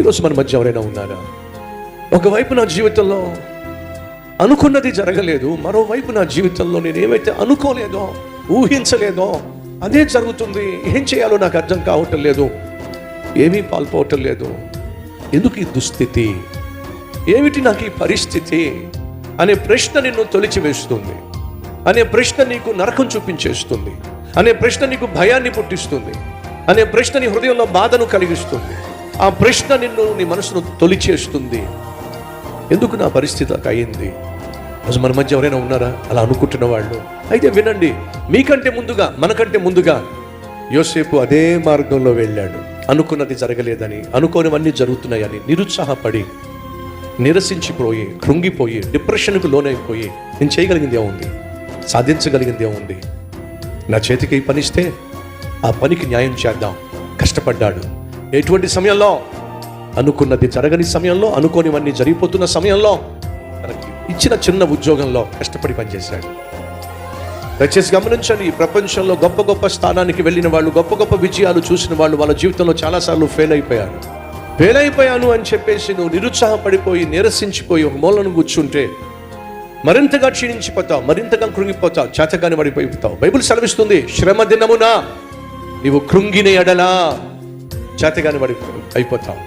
ఈరోజు మన మధ్య ఎవరైనా ఉన్నారా? ఒకవైపు నా జీవితంలో అనుకున్నది జరగలేదు, మరోవైపు నా జీవితంలో నేను ఏమైతే అనుకోలేదో, ఊహించలేదో అదే జరుగుతుంది. ఏం చేయాలో నాకు అర్థం కావటం లేదు, ఏమీ పాల్పోవటం లేదు. ఎందుకు ఈ దుస్థితి, ఏమిటి నాకు ఈ పరిస్థితి అనే ప్రశ్న నిన్ను తొలిచివేస్తుంది, అనే ప్రశ్న నీకు నరకం చూపించేస్తుంది, అనే ప్రశ్న నీకు భయాన్ని పుట్టిస్తుంది, అనే ప్రశ్న నీ హృదయంలో బాధను కలిగిస్తుంది. ఆ ప్రశ్న నిన్ను, నీ మనసును తొలిచేస్తుంది. ఎందుకు నా పరిస్థితి అయింది? అసలు మన మధ్య ఎవరైనా ఉన్నారా అలా అనుకుంటున్న వాళ్ళు? అయితే వినండి, మీకంటే ముందుగా, మనకంటే ముందుగా యోసేపు అదే మార్గంలో వెళ్ళాడు. అనుకున్నది జరగలేదని, అనుకోనివన్నీ జరుగుతున్నాయని నిరుత్సాహపడి, నిరసించిపోయి, కృంగిపోయి, డిప్రెషన్కు లోనైపోయి, నేను చేయగలిగింది ఏముంది, సాధించగలిగింది ఏముంది, నా చేతికి ఈ పనిస్తే ఆ పనికి న్యాయం చేద్దాం. కష్టపడ్డాడు. ఎటువంటి సమయంలో? అనుకున్నది జరగని సమయంలో, అనుకోనివన్నీ జరిగిపోతున్న సమయంలో, తనకి ఇచ్చిన చిన్న ఉద్యోగంలో కష్టపడి పనిచేశాడు. దయచేసి గమనించండి, ఈ ప్రపంచంలో గొప్ప గొప్ప స్థానానికి వెళ్ళిన వాళ్ళు, గొప్ప గొప్ప విజయాలు చూసిన వాళ్ళు వాళ్ళ జీవితంలో చాలాసార్లు ఫెయిల్ అయిపోయాను అని చెప్పేసి నువ్వు నిరుత్సాహపడిపోయి, నీరసించిపోయి ఒక మూలను కూర్చుంటే మరింతగా క్షీణించిపోతావు, మరింతగా కృంగిపోతావు, చేతగాని పడిపోతావు. బైబిల్ సెలవిస్తుంది, శ్రమ దినమున నీవు కృంగిన ఎడలా చేతగాని అయిపోతావు.